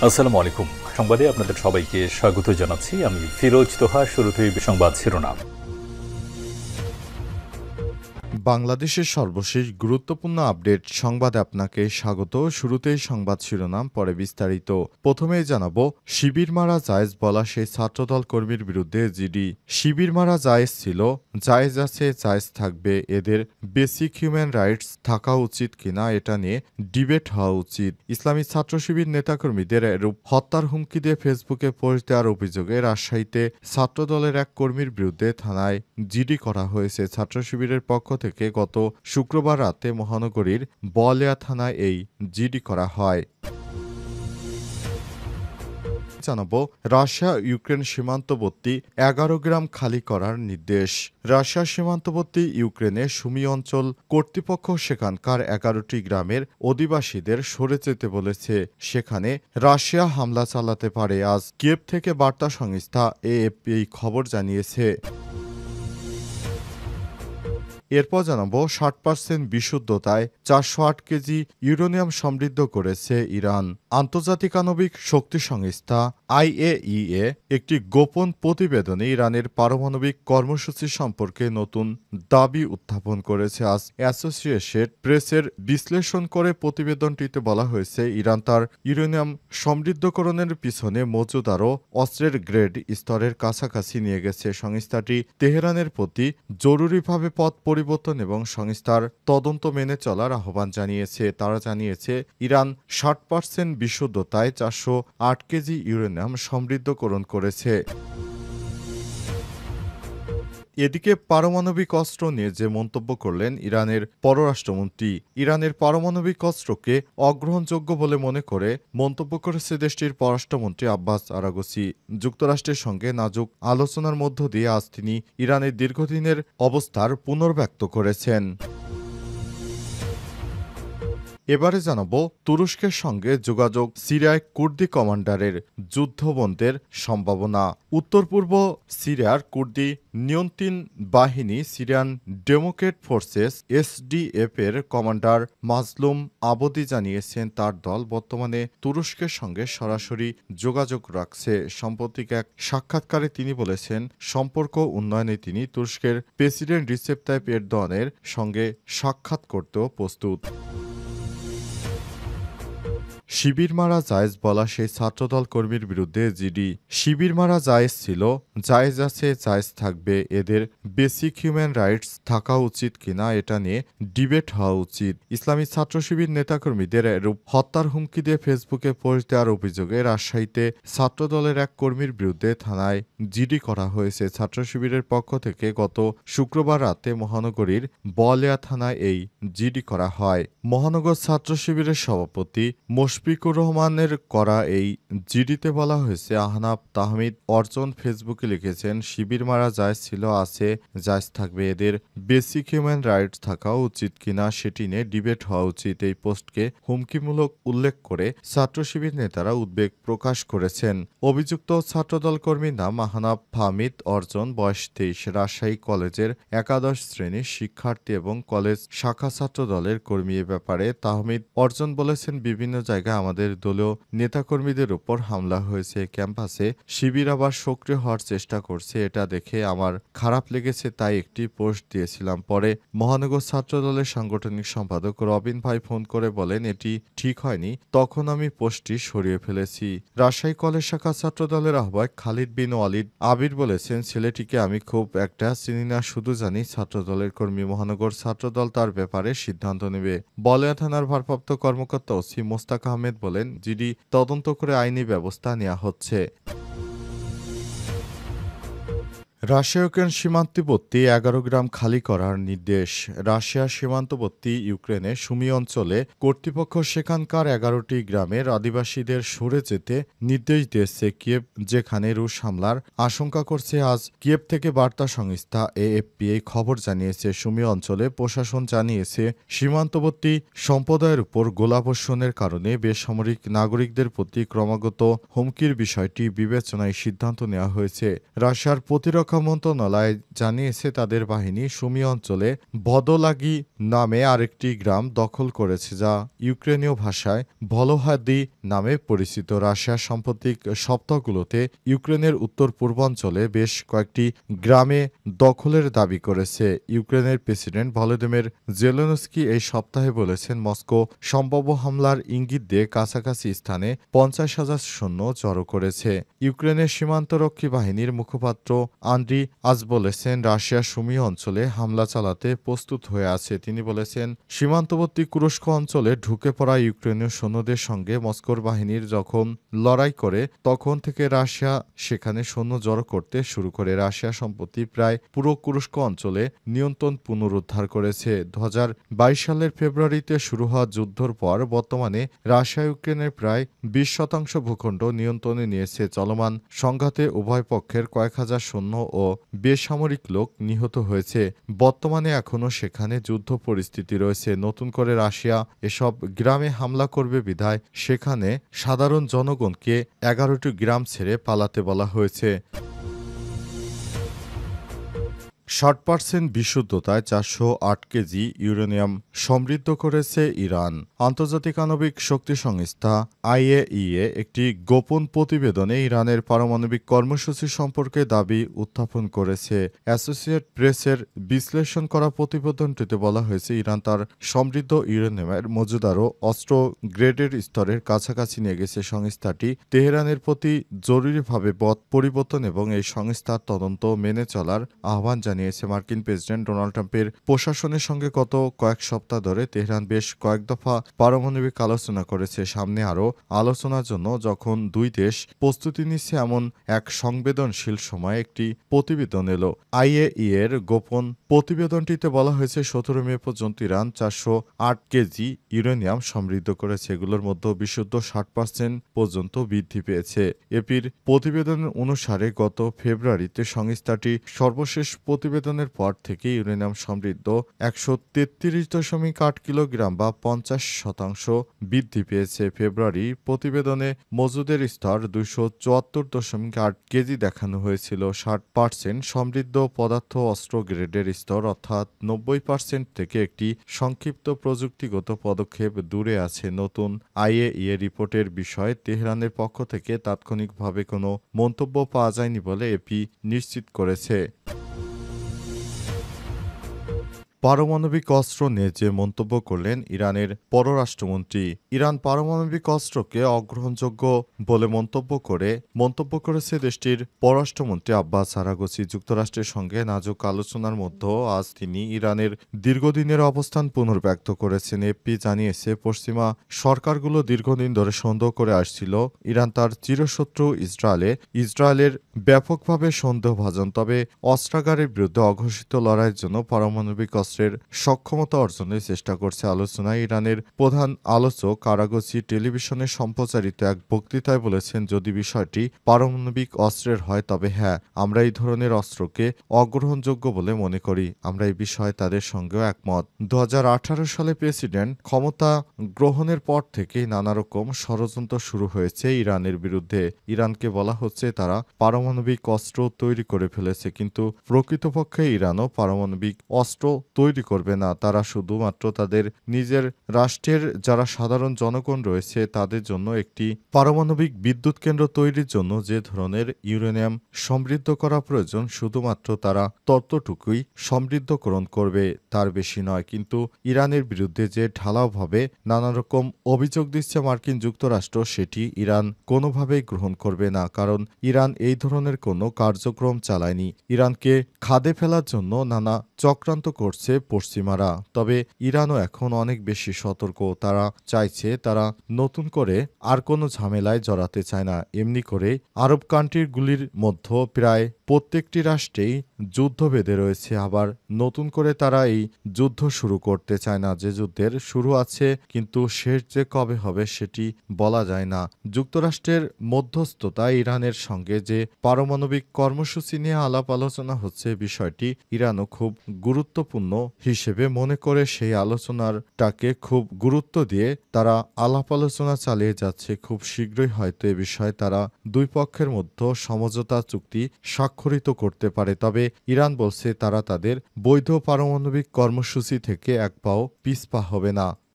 আসসালামু আলাইকুম। সংবাদে আপনাদের সবাইকে স্বাগত জানাচ্ছি। আমি ফিরোজ তোহা। শুরুতেই সংবাদ শিরোনাম। বাংলাদেশের সর্বশেষ গুরুত্বপূর্ণ আপডেট সংবাদে আপনাকে স্বাগত। শুরুতেই সংবাদ শিরোনাম, পরে বিস্তারিত। প্রথমেই জানাবো, শিবির মারা জায়েজ বলা সেই ছাত্রদল কর্মীর বিরুদ্ধে জিডি। শিবির মারা জায়েজ ছিল, জায়েজ আছে, জায়েজ থাকবে। এদের বেসিক হিউম্যান রাইটস থাকা উচিত কিনা এটা নিয়ে ডিবেট হওয়া উচিত। ইসলামী ছাত্র শিবির নেতাকর্মীদের এরূপ হত্যার হুমকি দিয়ে ফেসবুকে পোস্ট দেওয়ার অভিযোগে রাজশাহীতে ছাত্রদলের এক কর্মীর বিরুদ্ধে থানায় জিডি করা হয়েছে। ছাত্র শিবিরের পক্ষ থেকে গত শুক্রবার রাতে মহানগরীর বোয়ালিয়া থানায় এই জিডি করা হয়। জানাবো, রাশিয়া ইউক্রেন সীমান্তবর্তী 11 গ্রাম খালি করার নির্দেশ। রাশিয়া সীমান্তবর্তী ইউক্রেনে সুমি অঞ্চল কর্তৃপক্ষ সেখানকার 11টি গ্রামের অধিবাসীদের সরে যেতে বলেছে। সেখানে রাশিয়া হামলা চালাতে পারে। আজ কিয়েভ থেকে বার্তা সংস্থা এএফপি এই খবর জানিয়েছে। এরপর জানাবো, 60% বিশুদ্ধতায় 408 কেজি ইউরেনিয়াম সমৃদ্ধ করেছে ইরান। আন্তর্জাতিক আণবিক শক্তি সংস্থা আইএইএ একটি গোপন প্রতিবেদনে ইরানের পারমাণবিক কর্মসূচি সম্পর্কে নতুন দাবি উত্থাপন করেছে। আজ অ্যাসোসিয়েটেড প্রেসের বিশ্লেষণ করে প্রতিবেদনটিতে বলা হয়েছে, ইরান তার ইউরেনিয়াম সমৃদ্ধকরণের পিছনে মজুদ আরও অস্ত্রের গ্রেড স্তরের কাছাকাছি নিয়ে গেছে। সংস্থাটি তেহরানের প্রতি জরুরিভাবে পথ পরিবর্তন এবং সংস্থার তদন্ত মেনে চলার আহ্বান জানিয়েছে। তারা জানিয়েছে, ইরান 60% বিশুদ্ধতায় 408 কেজি ইউরেনিয়াম সমৃদ্ধকরণ করেছে। এদিকে পারমাণবিক অস্ত্র নিয়ে যে মন্তব্য করলেন ইরানের পররাষ্ট্রমন্ত্রী। ইরানের পারমাণবিক অস্ত্রকে অগ্রহণযোগ্য বলে মনে করে মন্তব্য করেছে দেশটির পররাষ্ট্রমন্ত্রী আব্বাস আরাগচি। যুক্তরাষ্ট্রের সঙ্গে নাজুক আলোচনার মধ্য দিয়ে আজ তিনি ইরানের দীর্ঘদিনের অবস্থার পুনর্ব্যক্ত করেছেন। এবারে জানাবো, তুরস্কের সঙ্গে যোগাযোগ, সিরিয়ায় কুর্দি কমান্ডারের যুদ্ধবন্ধের সম্ভাবনা। উত্তর পূর্ব সিরিয়ার কুর্দি নিয়ন্ত্রণ বাহিনী সিরিয়ান ডেমোক্রেট ফোর্সেস এসডিএফ এর কমান্ডার মাজলুম আবদি জানিয়েছেন, তার দল বর্তমানে তুরস্কের সঙ্গে সরাসরি যোগাযোগ রাখছে। সাম্প্রতিক এক সাক্ষাৎকারে তিনি বলেছেন, সম্পর্ক উন্নয়নে তিনি তুরস্কের প্রেসিডেন্ট রিসেপ তাইপ এরদোয়ানের সঙ্গে সাক্ষাৎ করতেও প্রস্তুত। শিবির মারা জায়েজ বলা সেই ছাত্রদল কর্মীর বিরুদ্ধে জিডি। শিবির মারা জায়েজ ছিল, জায়েজ আছে, জায়েজ থাকবে। এদের বেসিক হিউম্যান রাইটস থাকা উচিত কিনা এটা নিয়ে ডিবেট হওয়া উচিত। ইসলামী ছাত্র শিবির নেতাকর্মীদের এরূপ হত্যার হুমকি দিয়ে ফেসবুকে পোস্ট দেওয়ার অভিযোগে রাজশাহীতে ছাত্রদলের এক কর্মীর বিরুদ্ধে থানায় জিডি করা হয়েছে। ছাত্র শিবিরের পক্ষ থেকে গত শুক্রবার রাতে মহানগরীর বোয়ালিয়া থানায় এই জিডি করা হয়। মহানগর ছাত্র শিবিরের সভাপতি মুশফিকুর রহমানের করা এই জিডিতে বলা হয়েছে, আহনাফ তাহমিদ অর্জন ফেসবুকে লিখেছেন, শিবির মারা জায়েজ ছিল, আছে, জায়েজ থাকবে। এদের বেসিক হিউম্যান রাইটস থাকা উচিত কিনা সেটি নিয়ে ডিবেট হওয়া উচিত। এই পোস্টকে হুমকিমূলক উল্লেখ করে ছাত্র শিবির নেতারা উদ্বেগ প্রকাশ করেছেন। অভিযুক্ত ছাত্রদল কর্মীর নাম আহনাফ তাহমিদ অর্জন, বয়স 23, রাজশাহী কলেজের একাদশ শ্রেণীর শিক্ষার্থী এবং কলেজ শাখা ছাত্র দলের কর্মী। এ ব্যাপারে তাহমিদ অর্জন বলেছেন, বিভিন্ন জায়গায় আমাদের দলীয় নেতাকর্মীদের উপর হামলা হয়েছে। ক্যাম্পাসে শিবির আবার সক্রিয় হওয়ার চেষ্টা করছে। এটা দেখে আমার খারাপ লেগেছে, তাই একটি পোস্ট দিয়েছিলাম। পরে মহানগর ছাত্র দলের সাংগঠনিক সম্পাদক রবিন ভাই ফোন করে বলেন, এটি ঠিক হয়নি। তখন আমি পোস্টটি সরিয়ে ফেলেছি। রাজশাহী কলেজ শাখা ছাত্র দলের আহ্বায়ক খালিদ বিন ওয়ালিদ আবির বলেছেন, ছেলেটিকে আমি খুব একটা চিনি না, শুধু জানি ছাত্র দলের কর্মী। মহানগর ছাত্রদল তার ব্যাপারে সিদ্ধান্ত নেবে। বলিয়া থানার ভারপ্রাপ্ত কর্মকর্তা ওসি মোস্তাক আহমেদ বলেন, জিডি তদন্ত করে আইনি ব্যবস্থা নেওয়া হচ্ছে। রাশিয়া ইউক্রেন সীমান্তবর্তী 11 গ্রাম খালি করার নির্দেশ। রাশিয়া সীমান্তবর্তী ইউক্রেনে সুমি অঞ্চলে কর্তৃপক্ষ সেখানকার 11টি গ্রামের আদিবাসীদের সরে যেতে নির্দেশ দিয়েছে কিয়েভ, যেখানে রুশ হামলার আশঙ্কা করছে। আজ কিয়েভ থেকে বার্তা সংস্থা এএফপি এই খবর জানিয়েছে। সুমি অঞ্চলে প্রশাসন জানিয়েছে, সীমান্তবর্তী সম্প্রদায়ের উপর গোলাবর্ষণের কারণে বেসামরিক নাগরিকদের প্রতি ক্রমাগত হুমকির বিষয়টি বিবেচনায় সিদ্ধান্ত নেওয়া হয়েছে। রাশিয়ার প্রতিরক্ষা প্রতিরক্ষা মন্ত্রণালয় জানিয়েছে তাদের বাহিনী সুমি অঞ্চলে ভদলাগি নামে আরেকটি গ্রাম দখল করেছে, যা ইউক্রেনীয় ভাষায় ভলোহাদি নামে পরিচিত। রাশিয়ার সাম্প্রতিক সপ্তাহগুলোতে ইউক্রেনের উত্তর পূর্বাঞ্চলে বেশ কয়েকটি গ্রামে দখলের দাবি করেছে। ইউক্রেনের প্রেসিডেন্ট ভলোদিমির জেলেনস্কি এই সপ্তাহে বলেছেন, মস্কো সম্ভাব্য হামলার ইঙ্গিত দিয়ে কাছাকাছি স্থানে 50,000 সৈন্য জড়ো করেছে। ইউক্রেনের সীমান্তরক্ষী বাহিনীর মুখপাত্র আন্দ্রি আজ বলেছেন, রাশিয়া সুমি অঞ্চলে হামলা চালাতে প্রস্তুত হয়ে আছে। তিনি বলেছেন, সীমান্তবর্তী কুরস্ক অঞ্চলে ঢুকে পড়া ইউক্রেনীয় সৈন্যদের সঙ্গে মস্কোর বাহিনীর যখন লড়াই করে তখন থেকে রাশিয়া সেখানে সৈন্য জড়ো করতে শুরু করে। রাশিয়া সম্প্রতি প্রায় পুরো কুরস্ক অঞ্চলে নিয়ন্ত্রণ পুনরুদ্ধার করেছে। 2022 সালের ফেব্রুয়ারিতে শুরু হওয়া যুদ্ধের পর বর্তমানে রাশিয়া ইউক্রেনের প্রায় 20% ভূখণ্ড নিয়ন্ত্রণে নিয়েছে। চলমান সংঘাতে উভয় পক্ষের কয়েক হাজার সৈন্য ও বেসামরিক লোক নিহত হয়েছে। বর্তমানে এখনও সেখানে যুদ্ধ পরিস্থিতি রয়েছে। নতুন করে রাশিয়া এসব গ্রামে হামলা করবে বিধায় সেখানে সাধারণ জনগণকে 11টি গ্রাম ছেড়ে পালাতে বলা হয়েছে। 60% বিশুদ্ধতায় 408 কেজি ইউরেনিয়াম সমৃদ্ধ করেছে ইরান। আন্তর্জাতিক আণবিক শক্তি সংস্থা IAEA একটি গোপন প্রতিবেদনে ইরানের পারমাণবিক কর্মসূচি সম্পর্কে দাবি উত্থাপন করেছে। অ্যাসোসিয়েট প্রেসের বিশ্লেষণ করা প্রতিবেদনটিতে বলা হয়েছে, ইরান তার সমৃদ্ধ ইউরেনিয়ামের মজুদারও অস্ত্র গ্রেডের স্তরের কাছাকাছি নিয়ে গেছে। সংস্থাটি তেহরানের প্রতি জরুরিভাবে পথ পরিবর্তন এবং এই সংস্থার তদন্ত মেনে চলার আহ্বান জানিয়েছে। মার্কিন প্রেসিডেন্ট ডোনাল্ড ট্রাম্পের প্রশাসনের সঙ্গে গত কয়েক সপ্তাহ ধরে তেহরান বেশ কয়েক দফা পারমাণবিক আলোচনা করেছে। সামনে আরও আলোচনার জন্য যখন দুই দেশ প্রস্তুতি নিচ্ছে এমন এক সংবেদনশীল সময়ে একটি প্রতিবেদন এলো। IAEA এর গোপন প্রতিবেদনটিতে বলা হয়েছে, 17 মে পর্যন্ত ইরান 408 কেজি ইউরেনিয়াম সমৃদ্ধ করেছে। এগুলোর মধ্যে বিশুদ্ধ 60% পর্যন্ত বৃদ্ধি পেয়েছে। এপির প্রতিবেদন অনুসারে গত ফেব্রুয়ারিতে সংস্থাটি সর্বশেষ প্রতিবেদনের পর থেকে ইউরেনিয়াম সমৃদ্ধ 133.8 কিলোগ্রাম বা 50% বৃদ্ধি পেয়েছে। ফেব্রুয়ারি প্রতিবেদনে মজুদের স্তর 274.8 কেজি দেখানো হয়েছিল। 60% সমৃদ্ধ পদার্থ অস্ত্র গ্রেডের স্তর অর্থাৎ 90% থেকে একটি সংক্ষিপ্ত প্রযুক্তিগত পদক্ষেপ দূরে আছে। নতুন IAEA রিপোর্টের বিষয়ে তেহরানের পক্ষ থেকে তাৎক্ষণিকভাবে কোনো মন্তব্য পাওয়া যায়নি বলে এপি নিশ্চিত করেছে। পারমাণবিক অস্ত্র নিয়ে যে মন্তব্য করলেন ইরানের পররাষ্ট্রমন্ত্রী। ইরান পারমাণবিক অস্ত্রকে অগ্রহণযোগ্য বলে মন্তব্য করেছে দেশটির পররাষ্ট্রমন্ত্রী আব্বাস আরাগচি। যুক্তরাষ্ট্রের সঙ্গে নাজুক আলোচনার মধ্যেও আজ তিনি ইরানের দীর্ঘদিনের অবস্থান পুনর্ব্যক্ত করেছেন। এপি জানিয়েছে, পশ্চিমা সরকারগুলো দীর্ঘদিন ধরে সন্দেহ করে আসছিল ইরান তার চিরশত্রু ইসরায়েলের ব্যাপকভাবে সন্দেহভাজন। তবে অস্ত্রাগারের বিরুদ্ধে অঘোষিত লড়াইয়ের জন্য পারমাণবিক অস্ত্রের সক্ষমতা অর্জনের চেষ্টা করছে। আলোচনায় ইরানের প্রধান আলোচক আরাগচি টেলিভিশনে সম্প্রচারিত এক বক্তৃতায় বলেছেন, যদি বিষয়টি পারমাণবিক অস্ত্রের হয় তবে হ্যাঁ, আমরা এই ধরনের অস্ত্রকে অগ্রহণযোগ্য বলে মনে করি। আমরা এই বিষয়ে তাদের সঙ্গেও একমত। 2018 সালে প্রেসিডেন্ট ক্ষমতা গ্রহণের পর থেকেই নানা রকম ষড়যন্ত্র শুরু হয়েছে ইরানের বিরুদ্ধে। ইরানকে বলা হচ্ছে তারা পারমাণবিক অস্ত্র তৈরি করে ফেলেছে, কিন্তু প্রকৃতপক্ষে ইরানও পারমাণবিক অস্ত্র তৈরি করবে না। তারা শুধুমাত্র তাদের নিজের রাষ্ট্রের যারা সাধারণ জনগণ রয়েছে তাদের জন্য একটি পারমাণবিক বিদ্যুৎ কেন্দ্র তৈরির জন্য যে ধরনের ইউরেনিয়াম সমৃদ্ধ করা প্রয়োজন শুধুমাত্র তারা ততটুকুই সমৃদ্ধকরণ করবে, তার বেশি নয়। কিন্তু ইরানের বিরুদ্ধে যে ঢালাওভাবে নানা রকম অভিযোগ দিচ্ছে মার্কিন যুক্তরাষ্ট্র, সেটি ইরান কোনোভাবেই গ্রহণ করবে না, কারণ ইরান এই ধরনের কোনো কার্যক্রম চালায়নি। ইরানকে খাদে ফেলার জন্য নানা চক্রান্ত করছে পশ্চিমারা। তবে ইরানও এখন অনেক বেশি সতর্ক। তারা চাইছে তারা নতুন করে আর কোনো ঝামেলায় জড়াতে চায় না। এমনি করে আরব কান্ট্রিগুলির মধ্যে প্রায় প্রত্যেকটি রাষ্ট্রেই যুদ্ধ বেঁধে রয়েছে। আবার নতুন করে তারা এই যুদ্ধ শুরু করতে চায় না। যে যুদ্ধের শুরু আছে কিন্তু শেষ যে কবে হবে সেটি বলা যায় না। যুক্তরাষ্ট্রের মধ্যস্থতায় ইরানের সঙ্গে যে পারমাণবিক কর্মসূচি নিয়ে আলাপ আলোচনা হচ্ছে, বিষয়টি ইরানও খুব গুরুত্বপূর্ণ হিসেবে মনে করে সেই আলোচনাটাকে খুব গুরুত্ব দিয়ে তারা আলাপ আলোচনা চালিয়ে যাচ্ছে। খুব শীঘ্রই হয়তো এ বিষয়ে তারা দুই পক্ষের মধ্যে সমঝোতা চুক্তি স্বাক্ষরিত করতে পারে। তবে ইরান বলছে তারা তাদের বৈধ পারমাণবিক কর্মসূচি থেকে এক পাও পিছপা হবে না।